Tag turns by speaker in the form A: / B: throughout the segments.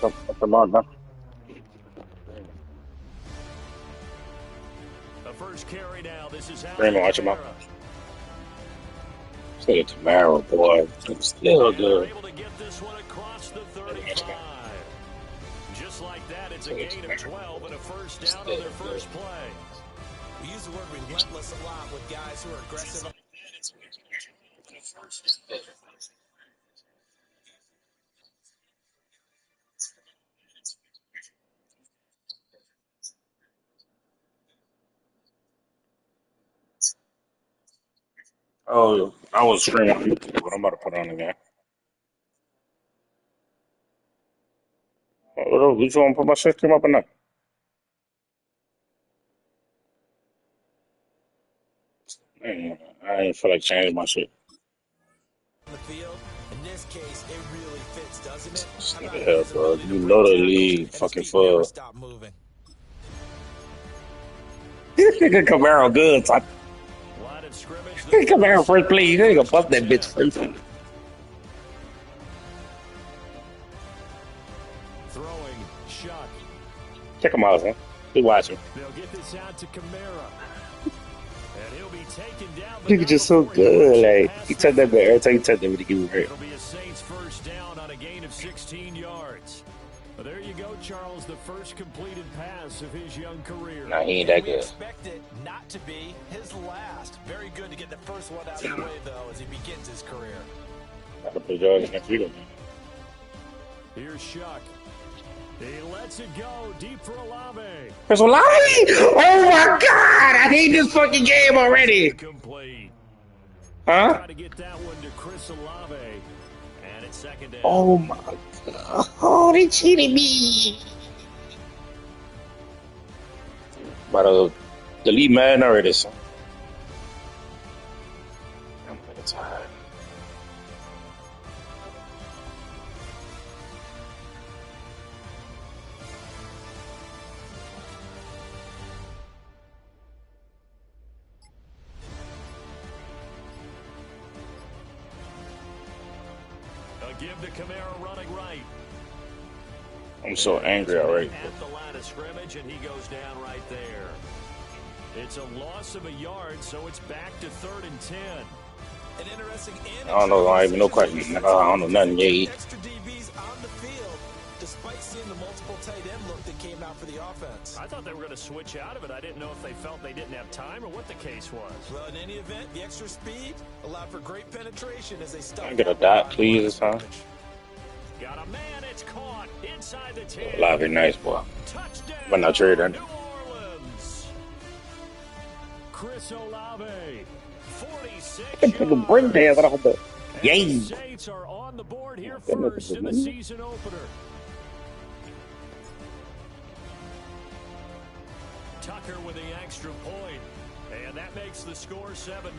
A: What's the mark now?
B: The first carry now. This is
A: Raymond, watch him out. Still Camaro, boy. It's still good.
B: Able to get this one across the 35. Just like that, it's a gain of 12 and a first down on their first play.
C: We use the word relentless a lot with guys who are aggressive.
A: Oh, I was streaming on YouTube, but I'm about to put on again. Oh, you want to put my system up or not? Man, I ain't feel like changing my shit.
C: The field. In this case, it really fits, doesn't it?
A: What the hell, bro? You know the league fucking full.
C: Stop moving.
A: This nigga Camaro good, son. Camaro first play. You ain't gonna bust that bitch first.
B: Throwing shot.
A: Check him out, man. Be watching.
B: They'll get this out to Camara. And he'll be taken down.
A: Nigga just so good. Like, he touched that bit every time he touched that bit, he hurt.
B: It'll be a Saints first down on a gain of 16 yards. Well, there you go, Charles. The first completed pass of his young career.
A: Nah, he ain't that good.
C: Expect it not to be his last. Very good to get the first one out of the way, though, as he begins his career.
A: Got to play Georgia next week.
B: Here's Shuck. He lets it go deep for Olave.
A: Chris Olave? Oh my God! I hate this fucking game already.
B: Complete.
A: Huh?
B: Try to get that one to Chris Olave, and it's second down.
A: Oh my God! Oh, they cheated me. About to delete Madden already, son. I'm getting tired.
B: Give the Camaro running right.
A: I'm so angry already.
B: At the line of scrimmage, and he goes down right there. It's a loss of a yard, so it's back to 3rd and 10.
C: An interesting.
A: I don't know. I even know question. I don't know nothing yet.
C: Extra DBs on the field, despite seeing the multiple tight end look that came out for the offense.
B: I thought they were going to switch out of it. I didn't know if they felt they didn't have time or what the case was.
C: Well, in any event, the extra speed allowed for great penetration as they stuck.
A: Can I get a dot, please, this time?
B: Got a man. It's caught inside the 10.
A: Olave, nice boy.
B: Touchdown.
A: But not trading.
B: New Orleans. Chris Olave. 46
A: Nigga, bring dance out of the yay.
B: Saints are on the board here first in the season opener. Tucker with the extra point, and that makes the score 7-0.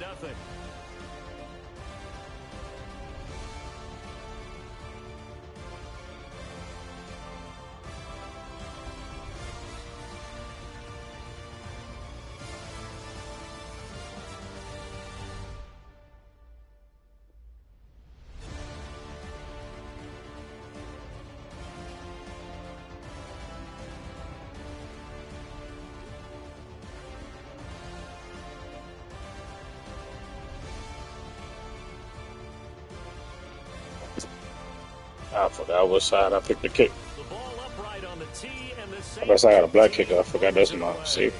A: I forgot what side I picked the kick.
B: The ball upright on the tee, and the
A: I guess I got a black kicker. I forgot that's my safety.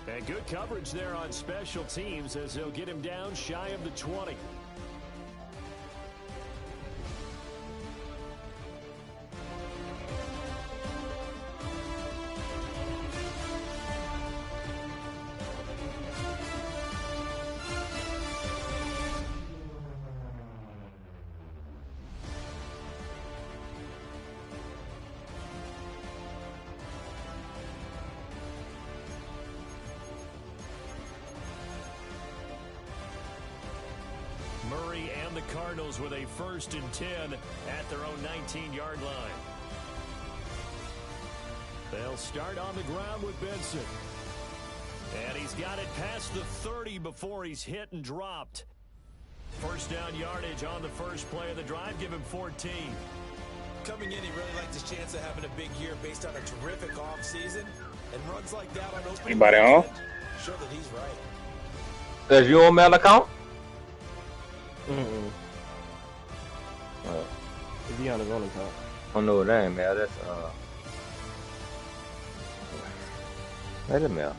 B: And good coverage there on special teams as they'll get him down shy of the 20. Murray and the Cardinals with a 1st and 10 at their own 19-yard line. They'll start on the ground with Benson. And he's got it past the 30 before he's hit and dropped. First down yardage on the first play of the drive. Give him 14.
C: Coming in, he really liked his chance of having a big year based on a terrific offseason. And runs like that on opening
A: Anybody on?
C: show that he's right.
D: Is your mail account?
E: Is he on his own account?
D: Oh no, that ain't mail. That's that is mail.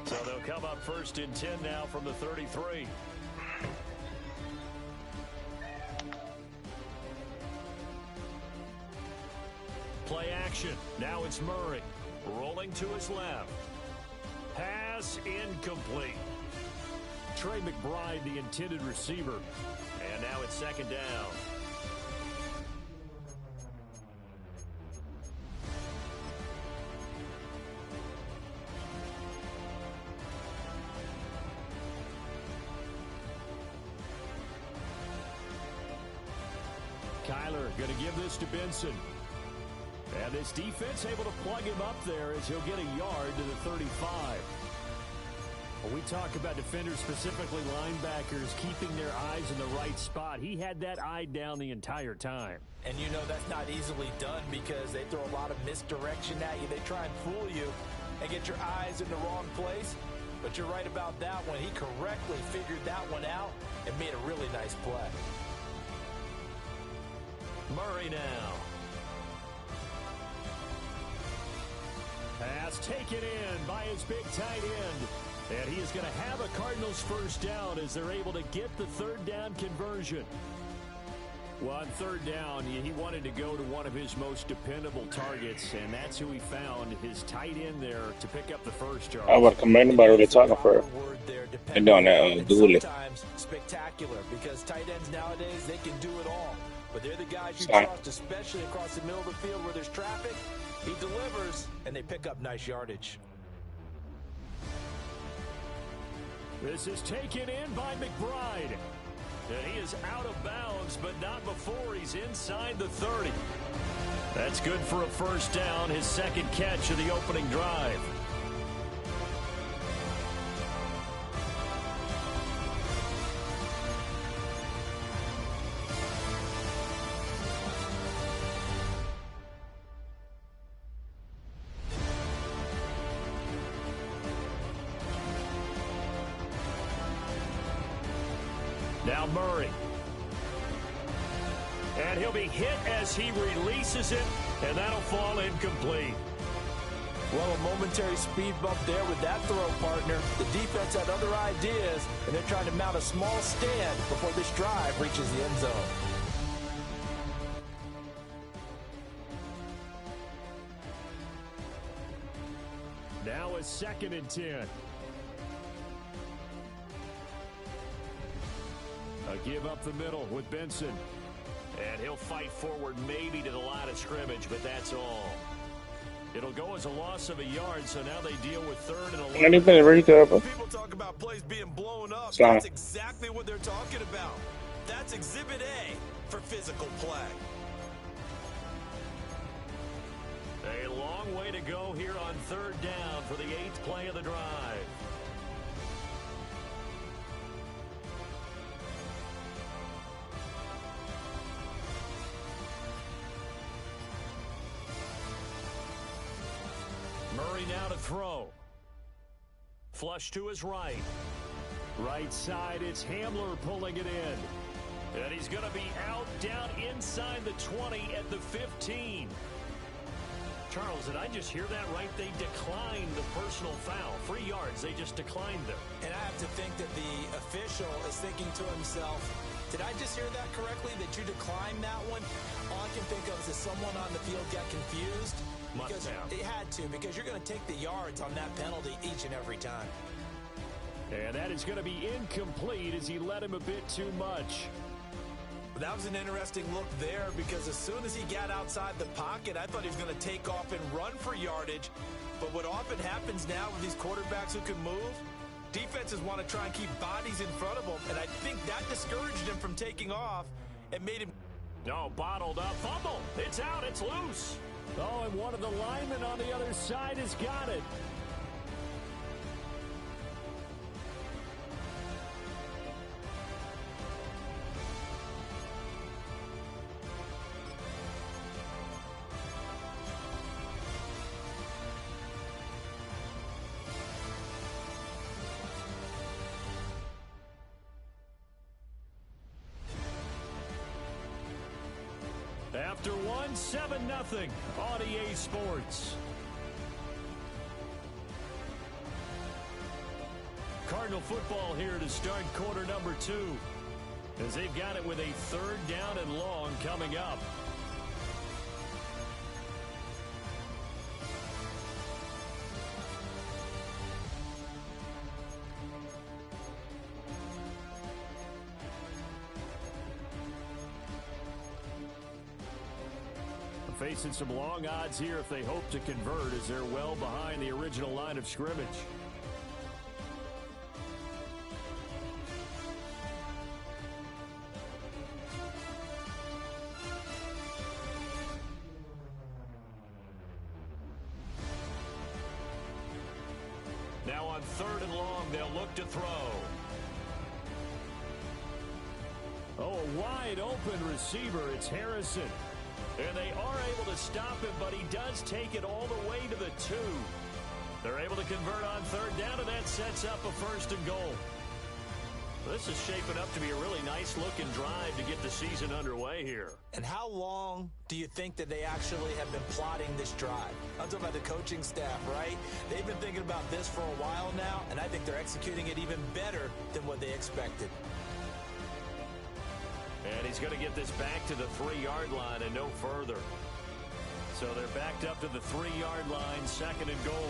B: So they'll come up first and 10 now from the 33. Play action. Now it's Murray. Rolling to his left. Pass incomplete. Trey McBride, the intended receiver. And now it's second down. Kyler going to give this to Benson. And this defense able to plug him up there as he'll get a yard to the 35. When we talk about defenders, specifically linebackers, keeping their eyes in the right spot, he had that eye down the entire time.
C: And you know that's not easily done because they throw a lot of misdirection at you. They try and fool you and get your eyes in the wrong place. But you're right about that one. He correctly figured that one out and made a really nice play.
B: Murray now. Pass taken in by his big tight end. And he is going to have a Cardinals first down as they're able to get the third down conversion. Well, on third down, he wanted to go to one of his most dependable targets, and that's who he found, his tight end there, to pick up the first yard.
A: I would commend anybody really talking for and doing that dually.
C: Sometimes spectacular because tight ends nowadays, they can do it all. But they're the guys you trust, especially across the middle of the field where there's traffic. He delivers, and they pick up nice yardage.
B: This is taken in by McBride. And he is out of bounds, but not before he's inside the 30. That's good for a first down, his second catch of the opening drive. Now Murray. And he'll be hit as he releases it, and that'll fall incomplete.
C: Well, a momentary speed bump there with that throw, partner. The defense had other ideas, and they're trying to mount a small stand before this drive reaches the end zone.
B: Now it's 2nd and 10. A give up the middle with Benson. And he'll fight forward maybe to the line of scrimmage, but that's all. It'll go as a loss of a yard, so now they deal with 3rd and 11.
C: People talk about plays being blown up. That's exactly what they're talking about. That's Exhibit A for physical play.
B: A long way to go here on 3rd down for the 8th play of the drive. Murray now to throw. Flush to his right. Right side, it's Hamler pulling it in. And he's going to be out down inside the 20 at the 15. Charles, did I just hear that right? They declined the personal foul. 3 yards, they just declined them.
C: And I have to think that the official is thinking to himself, did I just hear that correctly, that you declined that one? All I can think of is that someone on the field got confused. Because they had to, because you're going to take the yards on that penalty each and every time.
B: And that is going to be incomplete as he led him a bit too much.
C: That was an interesting look there because as soon as he got outside the pocket, I thought he was going to take off and run for yardage. But what often happens now with these quarterbacks who can move, defenses want to try and keep bodies in front of them. And I think that discouraged him from taking off and made him...
B: No, bottled up. Fumble. It's out. It's loose. Oh, and one of the linemen on the other side has got it. after one, 7-0 on EA Sports. Cardinal football here to start quarter number 2, as they've got it with a 3rd down and long coming up. Facing some long odds here if they hope to convert, as they're well behind the original line of scrimmage. Now on 3rd and long, they'll look to throw. Oh, a wide open receiver. It's Harrison. And they are able to stop him, but he does take it all the way to the 2. They're able to convert on 3rd down, and that sets up a 1st and goal. This is shaping up to be a really nice-looking drive to get the season underway here.
C: And how long do you think that they actually have been plotting this drive? I'm talking about the coaching staff, right? They've been thinking about this for a while now, and I think they're executing it even better than what they expected.
B: And he's going to get this back to the 3-yard line and no further. So they're backed up to the 3-yard line, 2nd and goal.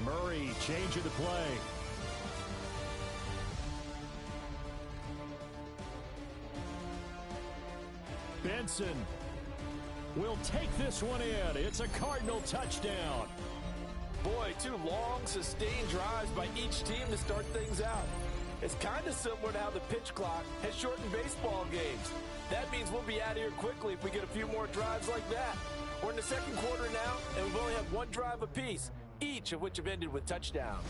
B: Murray changing the play. Benson will take this one in. It's a Cardinal touchdown.
C: Boy, 2 long, sustained drives by each team to start things out. It's kind of similar to how the pitch clock has shortened baseball games. That means we'll be out of here quickly if we get a few more drives like that. We're in the 2nd quarter now, and we've only had 1 drive apiece, each of which have ended with touchdowns.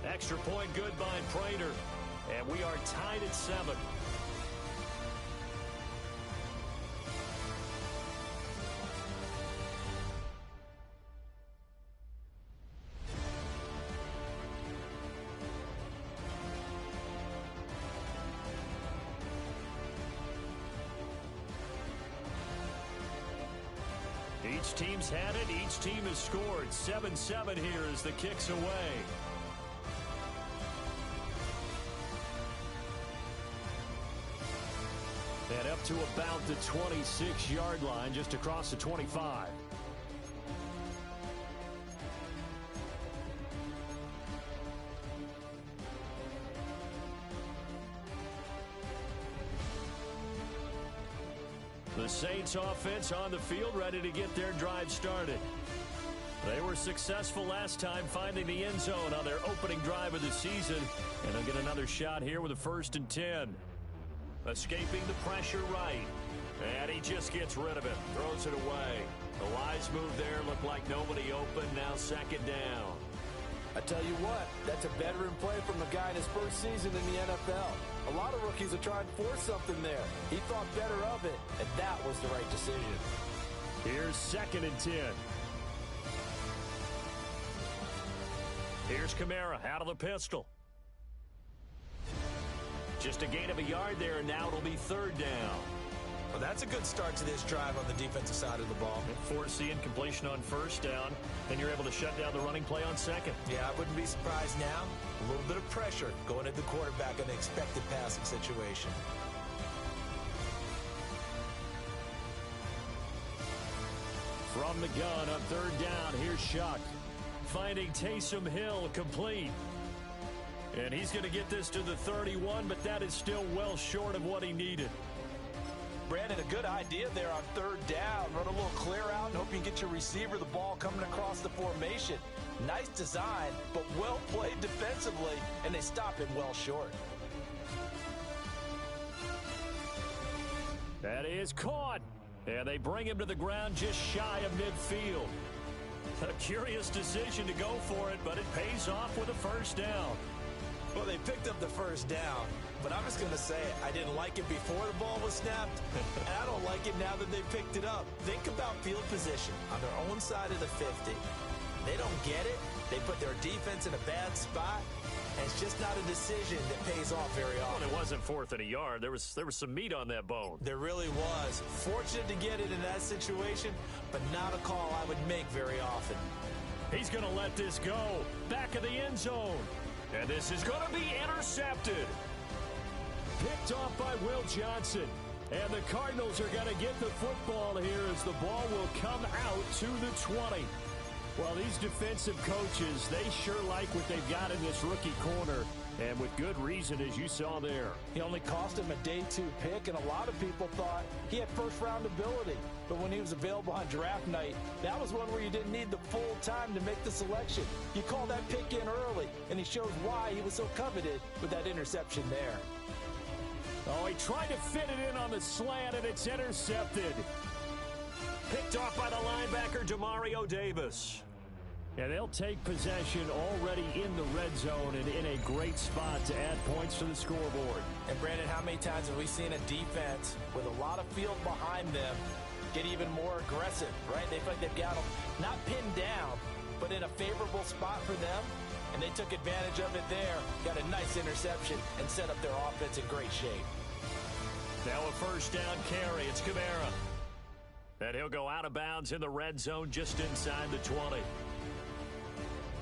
B: Extra point good by Prater. And we are tied at 7. Each team's had it. Each team has scored. 7-7 here as the kick's away. And up to about the 26-yard line, just across the 25. The Saints offense on the field, ready to get their drive started. They were successful last time finding the end zone on their opening drive of the season. And they'll get another shot here with a 1st and 10. Escaping the pressure right. And he just gets rid of it. Throws it away. The wise move there. Looked like nobody open. Now 2nd down.
C: I tell you what, that's a veteran play from a guy in his first season in the NFL. A lot of rookies are trying to force something there. He thought better of it, and that was the right decision.
B: Here's 2nd and 10. Here's Kamara out of the pistol. Just a gain of a yard there, and now it'll be 3rd down.
C: Well, that's a good start to this drive on the defensive side of the ball.
B: Force the incompletion on 1st down, and you're able to shut down the running play on 2nd.
C: Yeah, I wouldn't be surprised now. A little bit of pressure going at the quarterback in the expected passing situation.
B: From the gun on 3rd down, here's Shuck. Finding Taysom Hill complete. And he's going to get this to the 31, but that is still well short of what he needed.
C: Brandon, a good idea there on 3rd down. Run a little clear out and hope you can get your receiver the ball coming across the formation. Nice design, but well played defensively, and they stop him well short.
B: That is caught. And they bring him to the ground just shy of midfield. A curious decision to go for it, but it pays off with a 1st down.
C: Well, they picked up the first down, but I'm just going to say it. I didn't like it before the ball was snapped, and I don't like it now that they picked it up. Think about field position on their own side of the 50. They don't get it. They put their defense in a bad spot, and it's just not a decision that pays off very often.
B: Well, it wasn't 4th and a yard. There was some meat on that bone.
C: There really was. Fortunate to get it in that situation, but not a call I would make very often.
B: He's going to let this go. Back of the end zone. And this is going to be intercepted. Picked off by Will Johnson. And the Cardinals are going to get the football here as the ball will come out to the 20. Well, these defensive coaches, they sure like what they've got in this rookie corner. And with good reason, as you saw there.
C: He only cost him a day 2 pick, and a lot of people thought he had first-round ability. But when he was available on draft night, that was one where you didn't need the full time to make the selection. You call that pick in early, and he shows why he was so coveted with that interception there.
B: Oh, he tried to fit it in on the slant, and it's intercepted. Picked off by the linebacker, Demario Davis. And they'll take possession already in the red zone and in a great spot to add points to the scoreboard.
C: And, Brandon, how many times have we seen a defense with a lot of field behind them get even more aggressive, right? They feel like they've got them not pinned down, but in a favorable spot for them, and they took advantage of it there, got a nice interception, and set up their offense in great shape.
B: Now a first down carry. It's Kamara. And he'll go out of bounds in the red zone just inside the 20.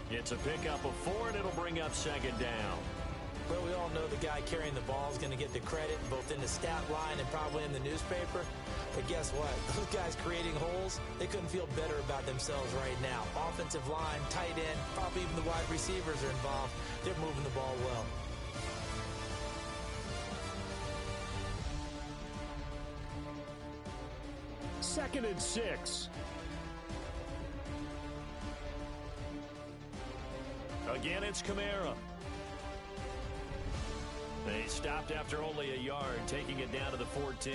B: It's a pickup of 4, and it'll bring up second down.
C: Well, we all know the guy carrying the ball is going to get the credit both in the stat line and probably in the newspaper. But guess what? Those guys creating holes, they couldn't feel better about themselves right now. Offensive line, tight end, probably even the wide receivers are involved. They're moving the ball well.
B: Second and 6. Again, it's Kamara. They stopped after only a yard, taking it down to the 14.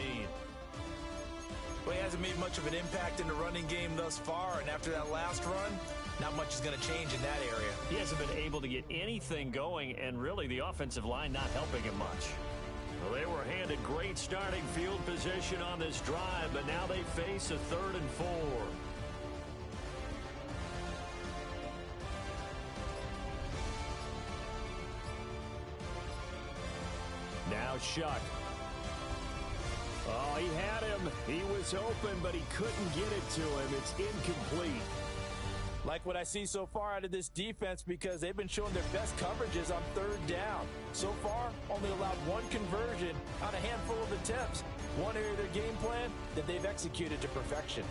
C: Well, he hasn't made much of an impact in the running game thus far, and after that last run, not much is going to change in that area.
B: He hasn't been able to get anything going, and really the offensive line not helping him much. Well, they were handed great starting field position on this drive, but now they face a 3rd and 4. Now Shuck. Oh, he had him. He was open, but he couldn't get it to him. It's incomplete.
C: Like what I see so far out of this defense because they've been showing their best coverages on 3rd down. So far, only allowed 1 conversion on a handful of attempts. One area of their game plan that they've executed to perfection.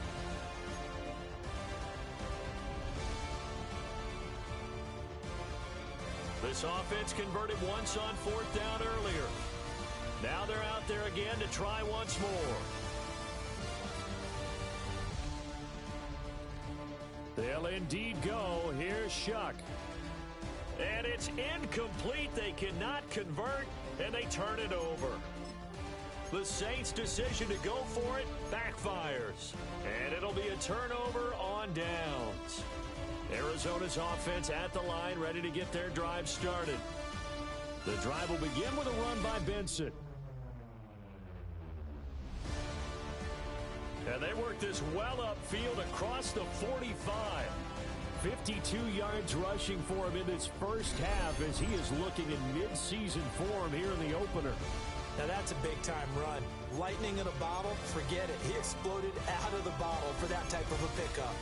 B: This offense converted once on 4th down earlier. Now they're out there again to try once more. They'll indeed go. Here's Shuck. And it's incomplete. They cannot convert, and they turn it over. The Saints' decision to go for it backfires. And it'll be a turnover on downs. Arizona's offense at the line, ready to get their drive started. The drive will begin with a run by Benson. And they work this well upfield across the 45. 52 yards rushing for him in this first half as he is looking in mid-season form here in the opener.
C: Now that's a big-time run. Lightning in a bottle, forget it. He exploded out of the bottle for that type of a pickup.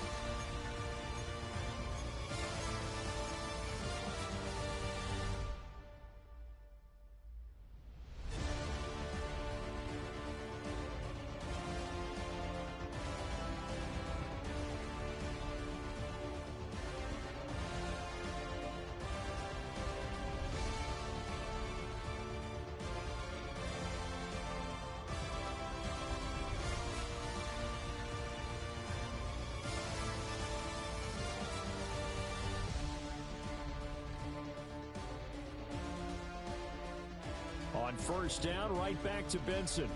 B: On first down, right back to Benson.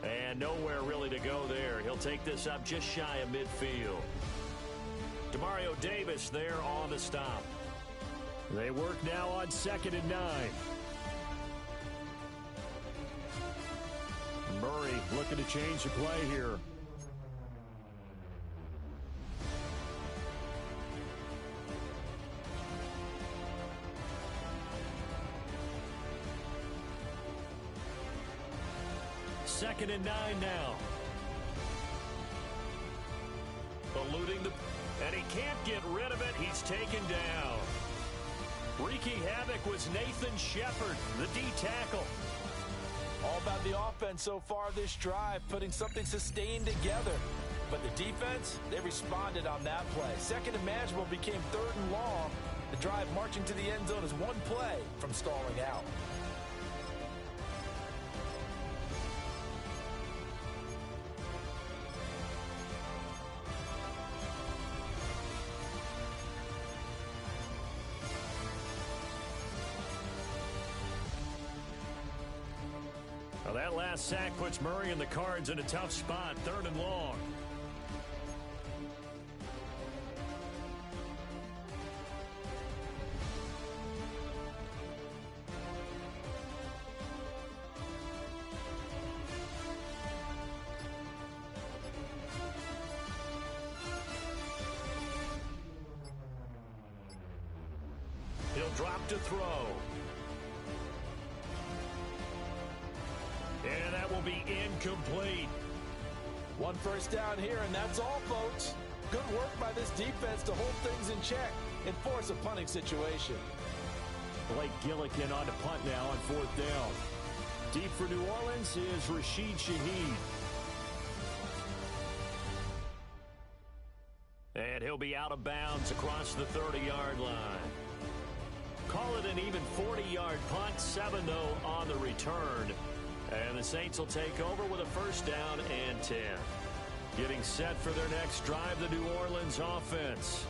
B: And nowhere really to go there. He'll take this up just shy of midfield. Demario Davis there on the stop. They work now on 2nd and 9. Murray looking to change the play here. Second and 9 now. Eluding the... And he can't get rid of it. He's taken down. Wreaking havoc was Nathan Shepard, the D tackle.
C: All about the offense so far this drive, putting something sustained together. But the defense, they responded on that play. Second and manageable became 3rd and long. The drive marching to the end zone is one play from stalling out.
B: Well, that last sack puts Murray and the Cards in a tough spot, 3rd and long. He'll drop to throw. And that will be incomplete.
C: One first down here, and that's all, folks. Good work by this defense to hold things in check and force a punting situation.
B: Blake Gillikin on to punt now on 4th down. Deep for New Orleans is Rashid Shaheed. And he'll be out of bounds across the 30-yard line. Call it an even 40-yard punt, 7-0 on the return. And the Saints will take over with a first down and 10. Getting set for their next drive, the New Orleans offense.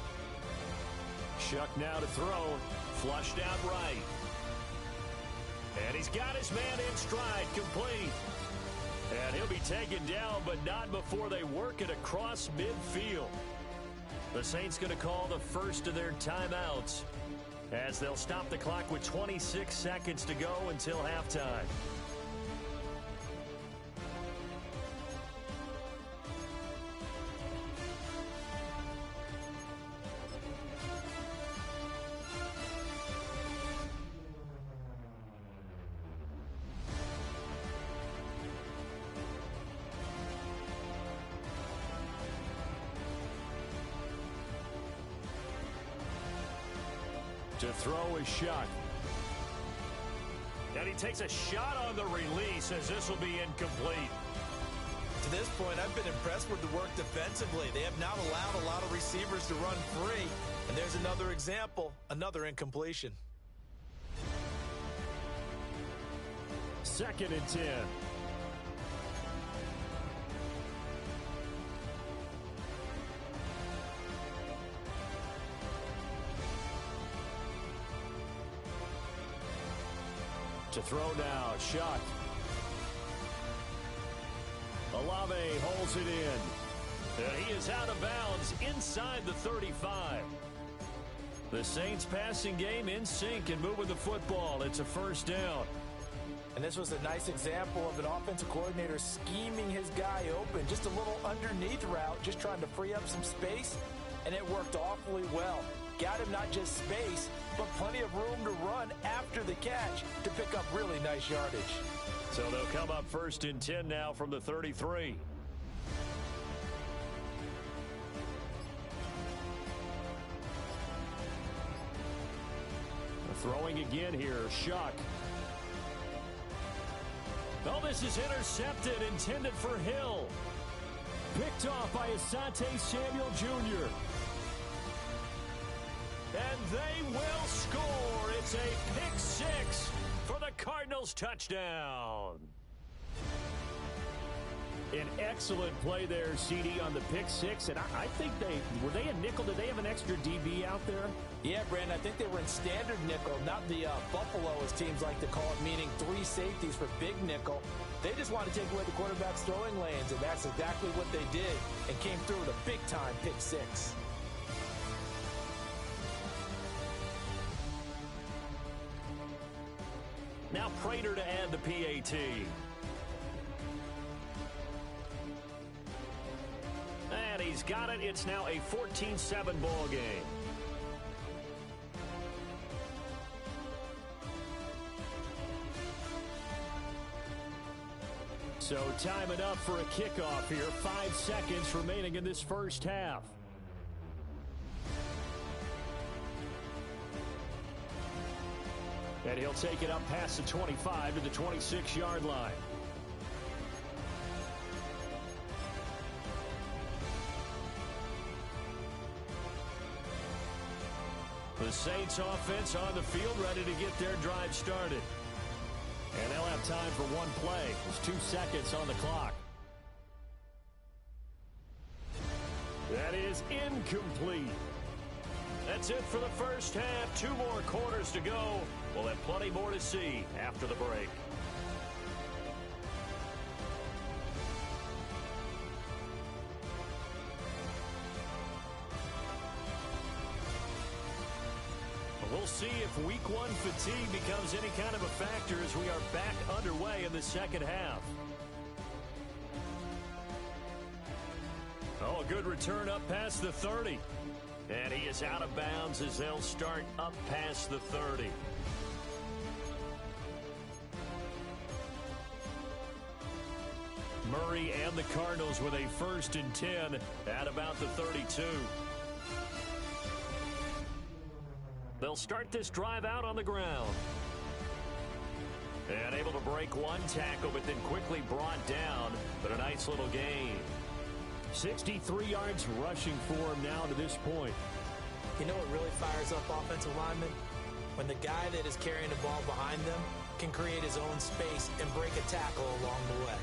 B: Shuck now to throw. Flushed out right. And he's got his man in stride, complete. And he'll be taken down, but not before they work it across midfield. The Saints going to call the first of their timeouts as they'll stop the clock with 26 seconds to go until halftime. To throw is Shuck. And he takes a shot on the release as this will be incomplete.
C: To this point, I've been impressed with the work defensively. They have not allowed a lot of receivers to run free. And there's another example, another incompletion.
B: 2nd and 10. To throw now, Shuck. Olave holds it in. And he is out of bounds inside the 35. The Saints passing game in sync and moving the football. It's a first down.
C: And this was a nice example of an offensive coordinator scheming his guy open. Just a little underneath route, just trying to free up some space. And it worked awfully well. Got him not just space, but plenty of room to run after the catch to pick up really nice yardage.
B: So they'll come up 1st and 10 now from the 33. Throwing again here, Shuck. Oh, this is intercepted, intended for Hill. Picked off by Asante Samuel Jr. And they will score. It's a pick 6 for the Cardinals touchdown. An excellent play there, CD, on the pick 6. And I think were they a nickel? Did they have an extra DB out there?
C: Yeah, Brandon, I think they were in standard nickel, not the Buffalo, as teams like to call it, meaning 3 safeties for big nickel. They just want to take away the quarterback's throwing lanes, and that's exactly what they did and came through with a big-time pick 6.
B: Now Prater to add the PAT. And he's got it. It's now a 14-7 ball game. So time it up for a kickoff here. 5 seconds remaining in this first half. And he'll take it up past the 25 to the 26-yard line. The Saints offense on the field, ready to get their drive started. And they'll have time for one play. There's 2 seconds on the clock. That is incomplete. That's it for the first half. 2 more quarters to go. We'll have plenty more to see after the break. We'll see if week 1 fatigue becomes any kind of a factor as we are back underway in the second half. Oh, a good return up past the 30. And he is out of bounds as they'll start up past the 30. Murray and the Cardinals with a 1st and 10 at about the 32. They'll start this drive out on the ground. And able to break 1 tackle, but then quickly brought down. But a nice little gain. 63 yards rushing for him now to this point.
C: You know what really fires up offensive linemen? When the guy that is carrying the ball behind them can create his own space and break a tackle along the way.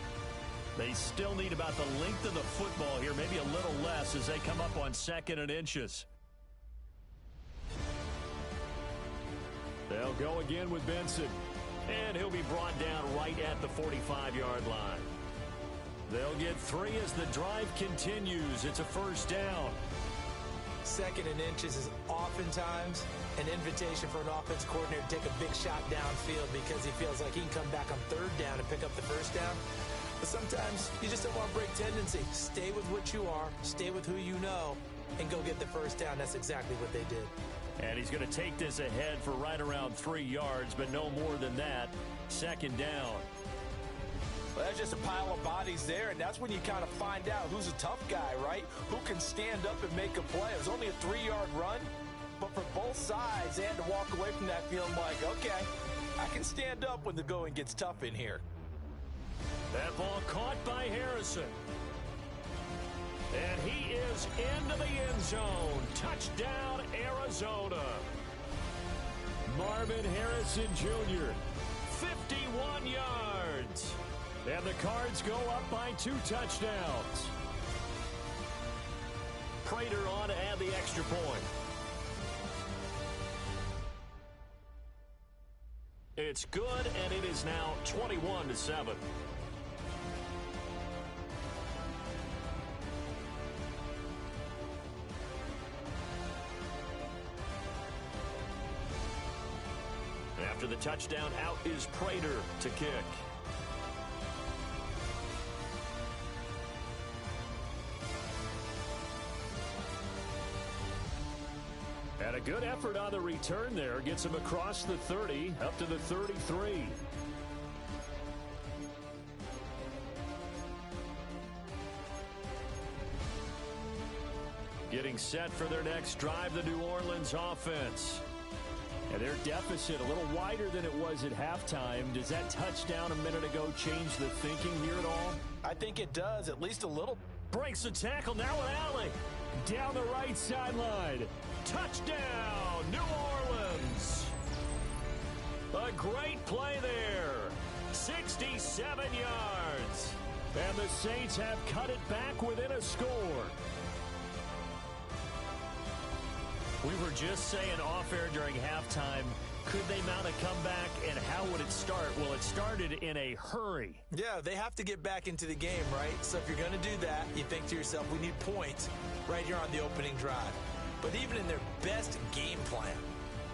B: They still need about the length of the football here, maybe a little less as they come up on 2nd and inches. They'll go again with Benson. And he'll be brought down right at the 45-yard line. They'll get 3 as the drive continues. It's a 1st down.
C: 2nd and inches is oftentimes an invitation for an offense coordinator to take a big shot downfield because he feels like he can come back on 3rd down and pick up the 1st down. But sometimes you just don't want to break tendency. Stay with what you are, stay with who you know, and go get the 1st down. That's exactly what they did.
B: And he's going to take this ahead for right around 3 yards, but no more than that. 2nd down.
C: Well, that's just a pile of bodies there, and that's when you kind of find out who's a tough guy, right? Who can stand up and make a play. It was only a 3-yard run, but for both sides, they had to walk away from that feeling like, okay, I can stand up when the going gets tough in here.
B: That ball caught by Harrison. And he is into the end zone. Touchdown, Arizona. Marvin Harrison Jr., 51 yards. And the Cards go up by 2 touchdowns. Prater on to add the extra point. It's good, and it is now 21-7. After the touchdown, out is Prater to kick. And a good effort on the return there. Gets him across the 30, up to the 33. Getting set for their next drive, the New Orleans offense. And their deficit a little wider than it was at halftime. Does that touchdown a minute ago change the thinking here at all?
C: I think it does, at least a little.
B: Breaks the tackle, now an alley. Down the right sideline. Touchdown, New Orleans. A great play there. 67 yards. And the Saints have cut it back within a score. We were just saying off-air during halftime, could they mount a comeback, and how would it start? Well, it started in a hurry.
C: Yeah, they have to get back into the game, right? So if you're going to do that, you think to yourself, we need points right here on the opening drive. But even in their best game plan,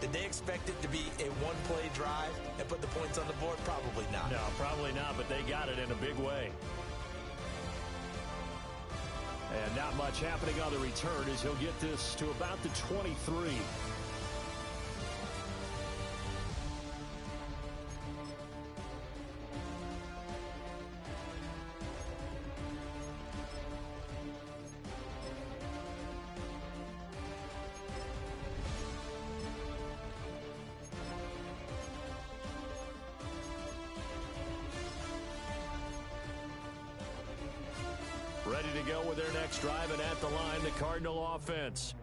C: Did they expect it to be a one-play drive and put the points on the board? Probably not.
B: No, probably not, but they got it in a big way. And not much happening on the return as he'll get this to about the 23. Ready to go with their next drive, and at the line, the Cardinal offense.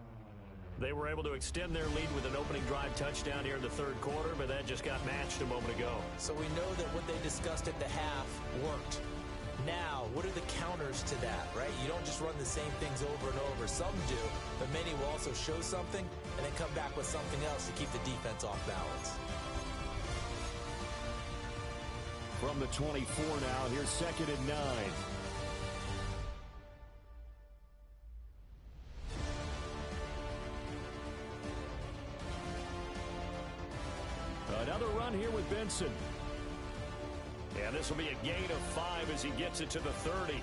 B: They were able to extend their lead with an opening drive touchdown here in the third quarter, but that just got matched a moment ago.
C: So we know that what they discussed at the half worked. Now, what are the counters to that, right? You don't just run the same things over and over. Some do, but many will also show something and then come back with something else to keep the defense off balance.
B: From the 24 now, here's 2nd and 9. Another run here with Benson. And this will be a gain of 5 as he gets it to the 30.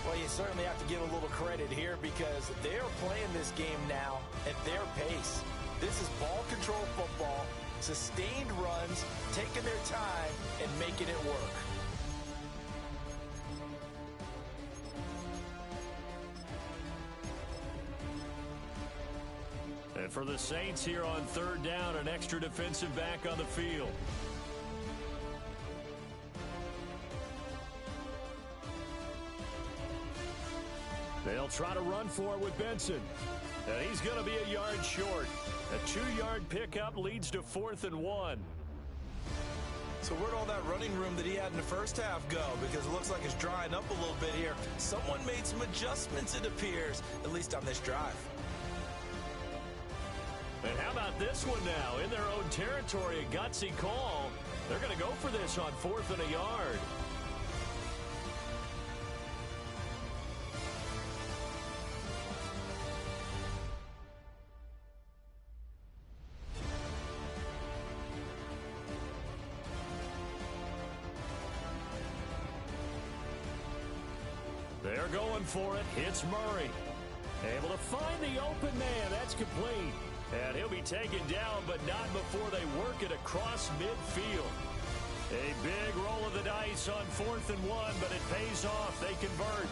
C: Well, you certainly have to give a little credit here because they're playing this game now at their pace. This is ball control football, sustained runs, taking their time, and making it work.
B: And for the Saints here on 3rd down, an extra defensive back on the field. They'll try to run for it with Benson. And he's going to be a yard short. A 2-yard pickup leads to 4th and 1.
C: So where'd all that running room that he had in the first half go? Because it looks like it's drying up a little bit here. Someone made some adjustments, it appears, at least on this drive.
B: And how about this one now? In their own territory, a gutsy call. They're going to go for this on 4th and a yard. They're going for it. Hits Murray. Able to find the open man. That's complete. And he'll be taken down, but not before they work it across midfield. A big roll of the dice on 4th and 1, but it pays off. They convert.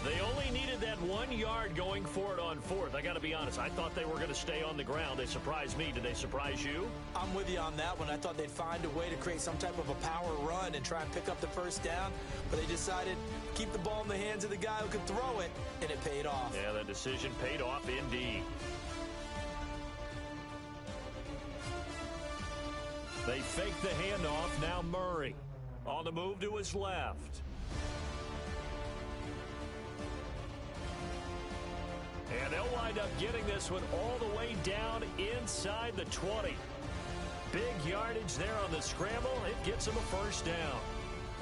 B: They only needed that 1 yard going for it on 4th. I got to be honest. I thought they were going to stay on the ground. They surprised me. Did they surprise you?
C: I'm with you on that one. I thought they'd find a way to create some type of a power run and try and pick up the first down, but they decided to keep the ball in the hands of the guy who could throw it, and it paid off.
B: Yeah, the decision paid off indeed. They fake the handoff. Now Murray on the move to his left. And they'll wind up getting this one all the way down inside the 20. Big yardage there on the scramble. It gets them a first down.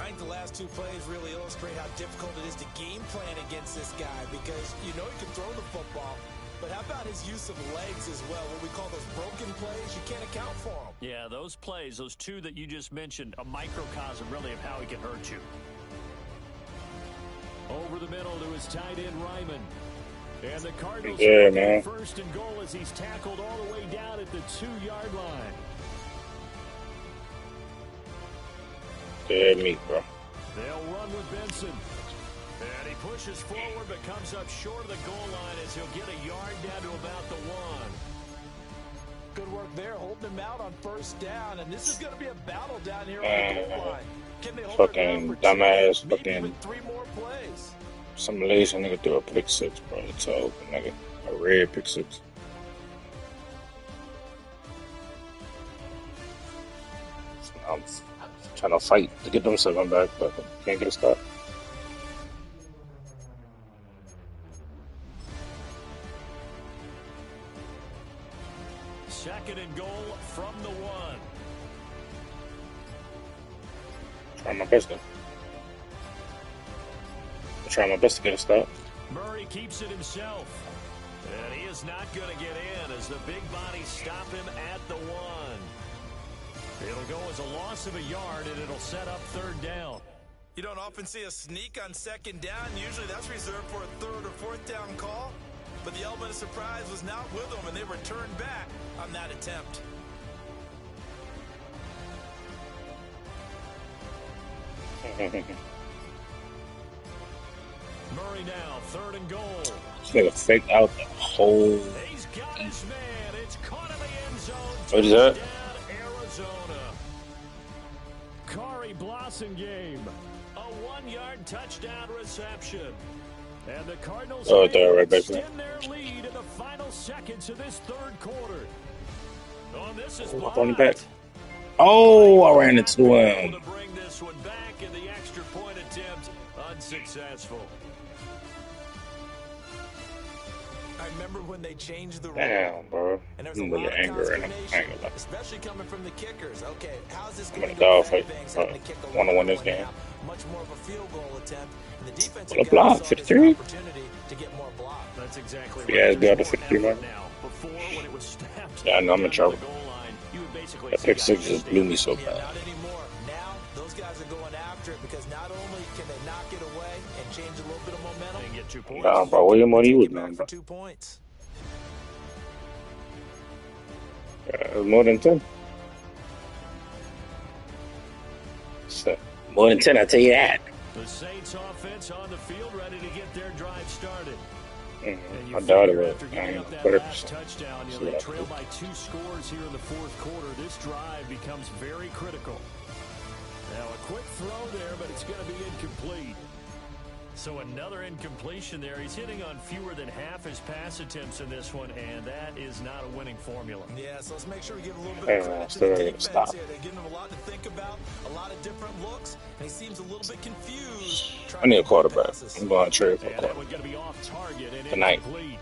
C: I think the last 2 plays really illustrate how difficult it is to game plan against this guy because you know he can throw the football, but how about his use of legs as well? What we call those broken plays, you can't account for them.
B: Yeah, those plays, those 2 that you just mentioned, a microcosm really of how he can hurt you. Over the middle to his tight end, Ryman. And the Cardinals
A: man.
B: 1st and goal as he's tackled all the way down at the 2-yard line.
A: Dead meat, bro.
B: They'll run with Benson. And he pushes forward but comes up short of the goal line as he'll get a yard down to about the 1.
C: Good work there, holding him out on 1st down, and this is going to be a battle down here on the goal line. Can they hold
A: Fucking dumbass,
C: maybe
A: fucking
C: with 3 more plays?
A: some lazy nigga threw a pick 6, bro. It's a open nigga. A red pick 6. I'm trying to fight to get them 7 back, but can't get a stop.
B: Second and goal from the 1.
A: Trying my best though. I'm trying my best to get a stop.
B: Murray keeps it himself. And he is not going to get in as the big bodies stop him at the 1. It'll go as a loss of a yard, and it'll set up 3rd down.
C: You don't often see a sneak on 2nd down. Usually that's reserved for a 3rd or 4th down call. But the element of surprise was not with them, and they returned back on that attempt.
B: Murray now, 3rd and goal.
A: This nigga faked out the whole.
B: He's got his man. It's caught in the end zone.
A: What is that?
B: Arizona. Kari Blossengame, a 1-yard touchdown reception. And the Cardinals
A: right back
B: extend their lead in the final seconds of this 3rd quarter. Oh, this is blocked.
A: Oh, I ran into him.
B: To bring this one back, and the extra point attempt unsuccessful.
C: I remember when they changed the rule.
A: Damn, bro.
C: And there was
A: I'm
C: a
A: really
C: lot of
A: angry right now.
C: consternation, especially coming from the kickers. Okay, how's this
A: I'm
C: going
A: in
C: to
A: a
C: go?
A: dogfight. Want to win this game.
C: Much more of a field goal attempt. And the defense
A: What a block, 53?
C: to get more block.
B: That's exactly
A: Yeah,
B: right.
A: it's got to 53 now.
B: Before, when it was snapped,
A: Yeah, I know I'm in trouble. That pick 6 just blew me so
C: Yeah,
A: bad.
C: not anymore. Now, those guys are going after it because not only can they knock it away and change a little bit of momentum,
B: and get 2 points.
A: Nah, bro, what your money was
C: take it back
A: doing,
C: for
A: bro?
C: 2 points.
A: It was more than 10. So, more than 10, I tell you that.
B: The Saints offense on the field, ready to get their drive started.
A: I doubt it was.
B: After
A: I
B: giving
A: ain't
B: up that
A: 100%.
B: last touchdown, they trail by 2 scores here in the 4th quarter. This drive becomes very critical. Now a quick throw there, but it's going to be incomplete. So another incompletion there. He's hitting on fewer than half his pass attempts in this one, and that is not a winning formula.
C: Yeah, so let's make sure we give a little bit of credit to the defense here. They're giving him a lot to think about, a lot of different looks, and he seems a little bit confused.
A: I need a quarterback. I'm going to trade for a
B: And that
A: quarterback
B: one going to be off target and
A: tonight.
B: incomplete.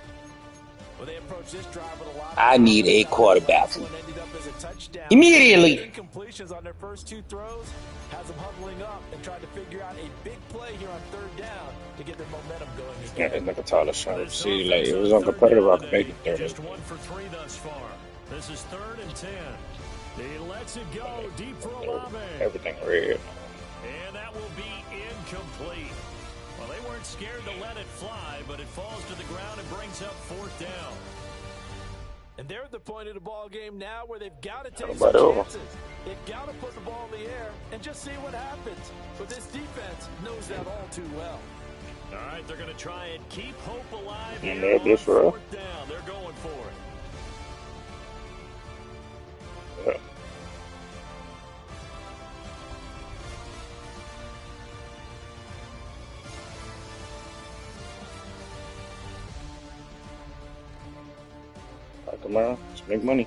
C: Well, they approach this drive with a lot of
A: I need a quarterback
C: This one ended up as a touchdown.
A: immediately.
C: Incompletions on their first 2 throws has them huddling up and trying to figure out a big play here on 3rd down to get their momentum going
A: Yeah,
C: again.
A: this nigga Tyler trying to see, like, it was on competitive, I could make it there.
B: Just 1 for 3 thus far. This is 3rd and 10. He lets it go deep for Olave.
A: Everything red.
B: And that will be incomplete. Well, they weren't scared to let it fly, but it falls to the ground and brings up 4th down.
C: And they're at the point of the ball game now where they've got to take
A: Everybody
C: some
A: over.
C: chances. They've got to put the ball in the air and just see what happens. But this defense knows that all too well.
B: All right, they're going to try and keep hope alive
A: And
B: here
A: they're this
B: on
A: rough.
B: 4th down. They're going for it.
A: Yeah. Come on, let's make money.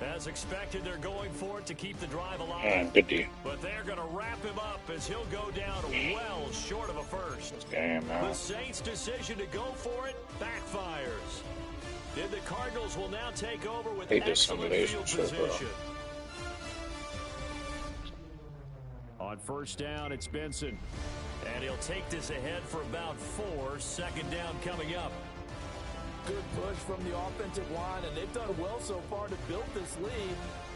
B: As expected, they're going for it to keep the drive alive.
A: Good deal.
B: But they're going to wrap him up as he'll go down well short of a first.
A: This game, man.
B: The Saints' decision to go for it backfires. And the Cardinals will now take over with
A: Hate this
B: excellent
A: simulation
B: field
A: shit, bro.
B: position. On 1st down, it's Benson. And he'll take this ahead for about 4. 2nd down coming up.
C: Good push from the offensive line, and they've done well so far to build this lead.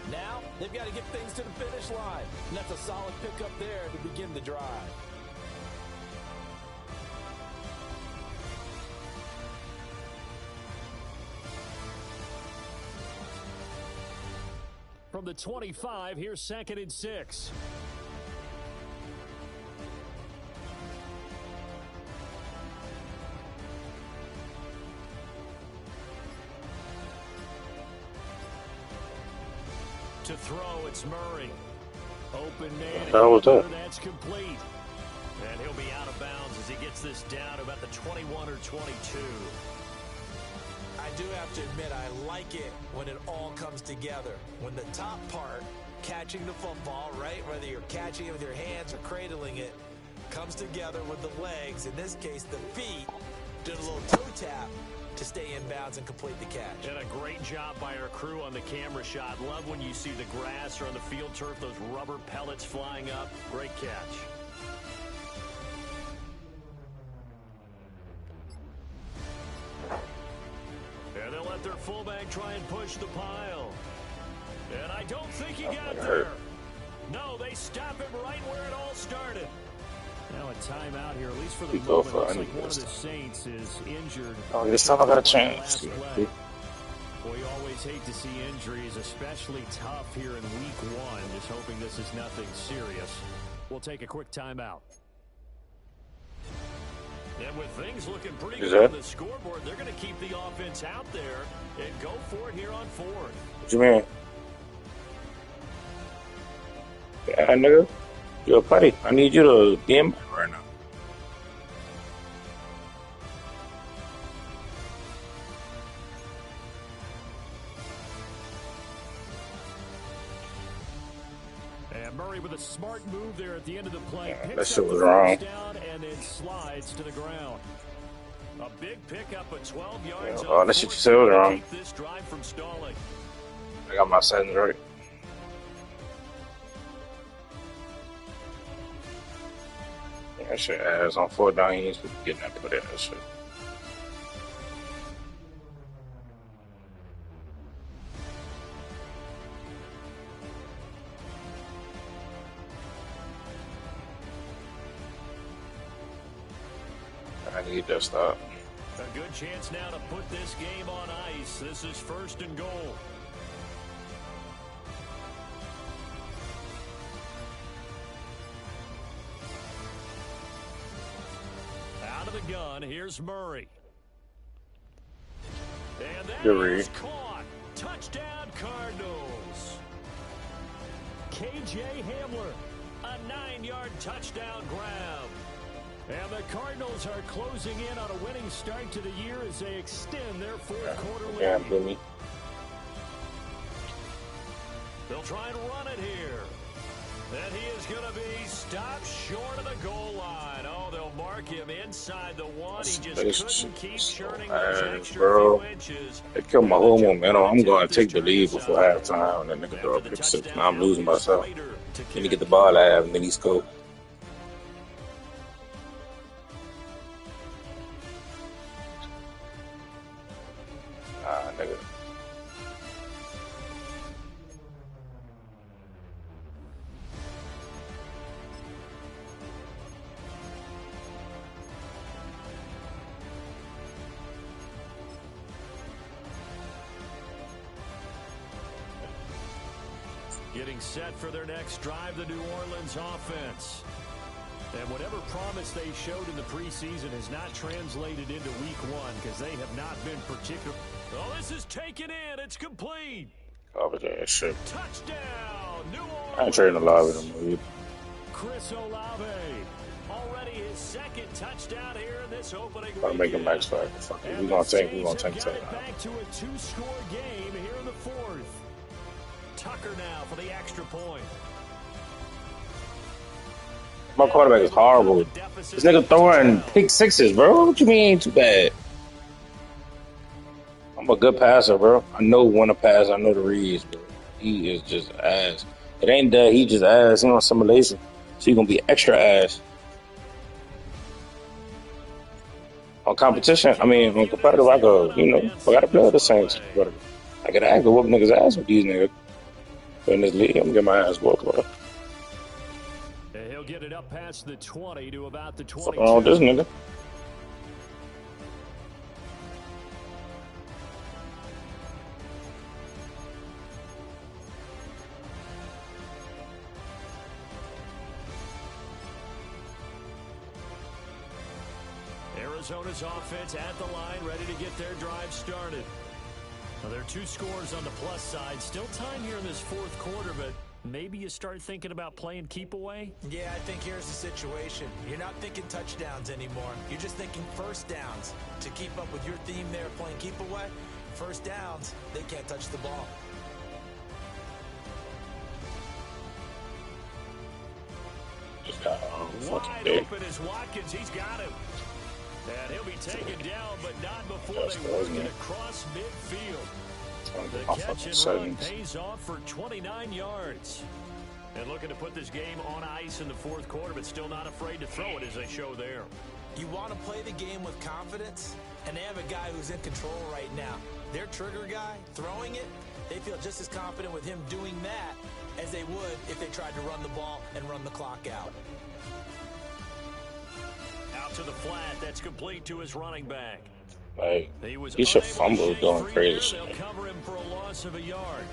C: Now, they've got to get things to the finish line. And that's a solid pickup there to begin the drive.
B: From the 25, here's 2nd and 6. To throw, it's Murray. Open man.
A: How was that?
B: That's complete. And he'll be out of bounds as he gets this down to about the 21 or 22.
C: I do have to admit, I like it when it all comes together. When the top part, catching the football, right, whether you're catching it with your hands or cradling it, comes together with the legs, in this case the feet, did a little toe tap to stay in bounds and complete the catch.
B: And a great job by our crew on the camera shot. Love when you see the grass or on the field turf, those rubber pellets flying up. Great catch. push the pile. And I don't think he got
A: that
B: there.
A: hurt.
B: No, they stop him right where it all started. Now a timeout here, at least for the
A: We
B: moment.
A: go for
B: Looks
A: any
B: like one of
A: this
B: the
A: time.
B: Saints is injured.
A: Oh, this time I got a chance.
B: Last play. Well, you always hate to see injuries, especially tough here in week one. Just hoping this is nothing serious. We'll take a quick timeout. And with things looking pretty good on the scoreboard, they're going to keep the offense out there and go for it here on fourth.
A: What you mean? Yeah, nigga. You're a putty. I need you to DM right now.
B: And Murray with a smart move there at the end of the play.
A: Yeah, that
B: Picks
A: shit
B: up
A: was
B: the
A: wrong.
B: first down and then slides to the ground. A big pickup of 12 yards.
A: Yeah, oh, that shit you said was wrong.
B: Keep this drive from stalling.
A: I got my settings right. Yeah, that shit ass on 4 down. He needs to be getting that put in that shit. I need that stop.
B: A good chance now to put this game on ice. This is 1st and goal. Out of the gun, here's Murray. And that is caught. Touchdown, Cardinals. KJ Hamler, a 9-yard touchdown grab. And the Cardinals are closing in on a winning start to the year as they extend their fourth quarter lead.
A: Yeah, Billy.
B: They'll try and run it here. And he is going to be stopped short of the goal line. Oh, they'll mark him inside the one. He just couldn't keep churning those extra few inches.
A: It killed my whole momentum. I'm going to take the lead before halftime, and then nigga throw a pick six. Now I'm losing myself. Then he get the ball at half, and then he scored. Nigga.
B: Getting set for their next drive, the New Orleans offense. And whatever promise they showed in the preseason has not translated into week one because they have not been particular. Oh, this is taken in. It's complete.
A: Cover that shit.
B: Touchdown, New Orleans.
A: I ain't trading a lot with him either.
B: Chris Olave. Already his second touchdown here in this opening
A: Gotta make a max fight. Fuck it. We're gonna take it.
B: Back to a 2-score game here in the fourth. Tucker now for the extra point.
A: My quarterback is horrible. This nigga throwing pick sixes, bro. What you mean too bad? I'm a good passer, bro. I know when to pass. I know the reads, bro. He is just ass. It ain't that he just ass. He on simulation. So he gonna be extra ass. On competition, I mean, on competitive, I go, I gotta play with the Saints. But I gotta act to whoop niggas' ass with these niggas. But in this league, I'm gonna get my ass whooped, bro.
B: He'll get it up past the 20 to about the 22.
A: What's wrong with this nigga?
B: Arizona's offense at the line, ready to get their drive started. Now, there are 2 scores on the plus side. Still time here in this fourth quarter, but maybe you start thinking about playing keep away?
C: Yeah, I think here's the situation. You're not thinking touchdowns anymore. You're just thinking first downs. To keep up with your theme there, playing keep away, first downs, they can't touch the ball.
A: Just got
B: wide open is Watkins. He's got him. And he'll be taken down, but not before they work it across midfield. The catch and run pays off for 29 yards. And looking to put this game on ice in the fourth quarter, but still not afraid to throw it as they show there.
C: You want to play the game with confidence, and they have a guy who's in control right now. their trigger guy, throwing it, they feel just as confident with him doing that as they would if they tried to run the ball and run the clock out.
B: Out to the flat. That's complete to his running back.
A: Like, he should fumble doing crazy shit.
B: They'll cover him for a loss of a yard.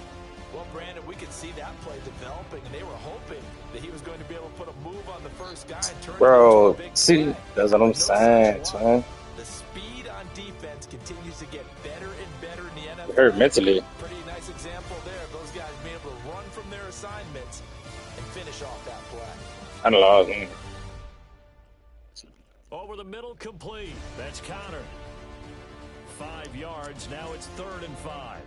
C: Well, Brandon, we could see that play developing, and they were hoping that he was going to be able to put a move on the first guy and turn
A: Bro,
C: it into a big
A: see,
C: play.
A: that's what I'm saying, man.
C: The speed on defense continues to get better and better in the NFL.
A: Hurt mentally.
C: Pretty nice example there of those guys being able to run from their assignments and finish off that play.
A: I done lost, man.
B: Over the middle, complete. That's Connor. 5 yards. Now it's 3rd and 5.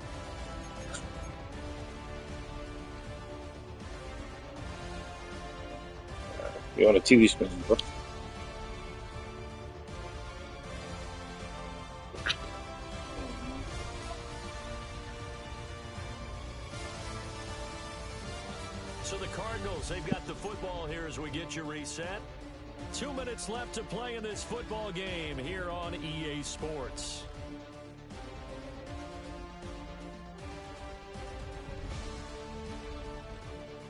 A: You on a TV screen, bro.
B: So the Cardinals, they've got the football here as we get you reset. 2 minutes left to play in this football game here on EA Sports.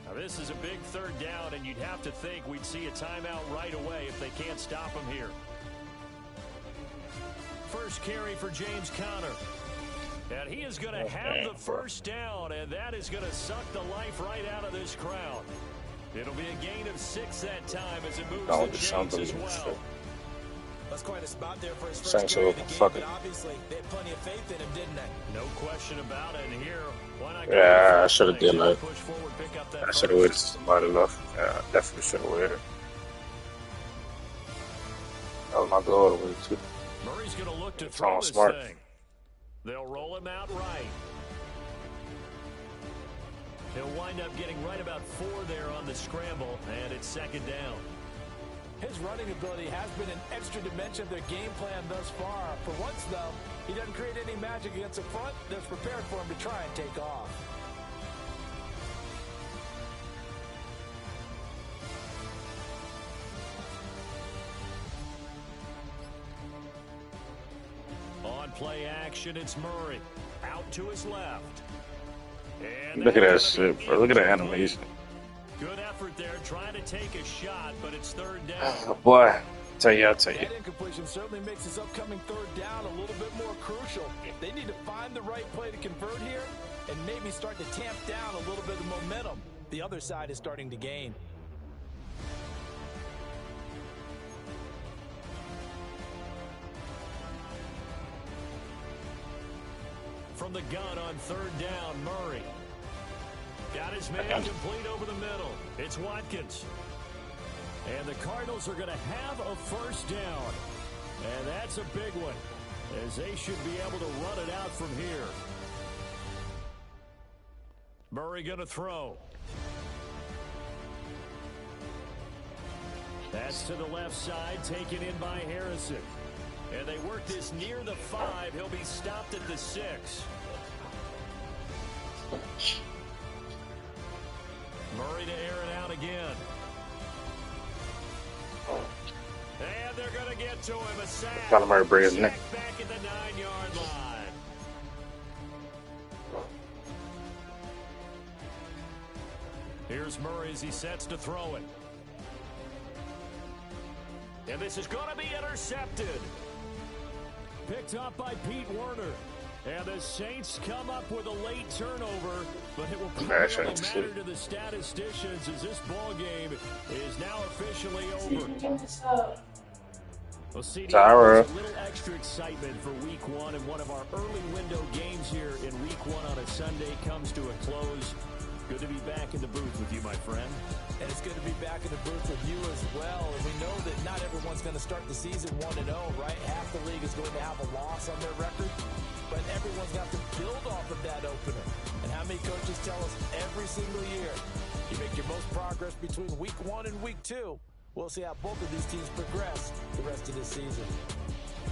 B: Now this is a big 3rd down, and you'd have to think we'd see a timeout right away if they can't stop him here. First carry for James Conner. And he is going to have the first down, and that is going to suck the life right out of this crowd. It'll be a gain of 6 that time as it moves the chains as well.
C: That's quite a spot there for his first carry of the game, but obviously they had plenty of faith in him, didn't they?
B: No question about it. And here, why not
A: Yeah, I should have did that.
B: push forward, pick up that
A: I should have waited till somebody left. Yeah, I definitely should have waited. That was my goal to wait too.
B: Murray's going to look to
A: It's
B: throw
A: all
B: this
A: smart.
B: thing. They'll roll him out right. He'll wind up getting right about 4 there on the scramble, and it's 2nd down.
C: His running ability has been an extra dimension of their game plan thus far. For once, though, he doesn't create any magic against the front that's prepared for him to try and take off.
B: On play action, it's Murray. Out to his left. And
A: Look at that
B: that's
A: shit, bro. Look at that animation.
B: Good effort there, trying to take a shot, but it's 3rd down.
A: Oh, boy, I'll tell you.
C: That incompletion certainly makes his upcoming 3rd down a little bit more crucial. They need to find the right play to convert here and maybe start to tamp down a little bit of momentum. The other side is starting to gain.
B: From the gun on 3rd down, Murray. Got his man complete over the middle. It's Watkins. And the Cardinals are going to have a first down. And that's a big one, as they should be able to run it out from here. Murray going to throw. That's to the left side, taken in by Harrison. And they work this near the 5. He'll be stopped at the 6. Murray to air it out again. And they're going to get to him. A sack.
A: Kyler Murray bring his neck.
B: Back at the 9-yard line. Here's Murray as he sets to throw it. And this is going to be intercepted. Picked up by Pete Werner. And the Saints come up with a late turnover, but it will primarily matter to the statisticians as this ball game is now officially over. Well, CD, a little extra excitement for Week 1, and one of our early window games here in Week 1 on a Sunday comes to a close. Good to be back in the booth with you, my friend.
C: And it's good to be back in the booth with you as well. And we know that not everyone's going to start the season 1-0, right? Half the league is going to have a loss on their record. But everyone's got to build off of that opener. And how many coaches tell us every single year, you make your most progress between Week 1 and Week 2. We'll see how both of these teams progress the rest of this season.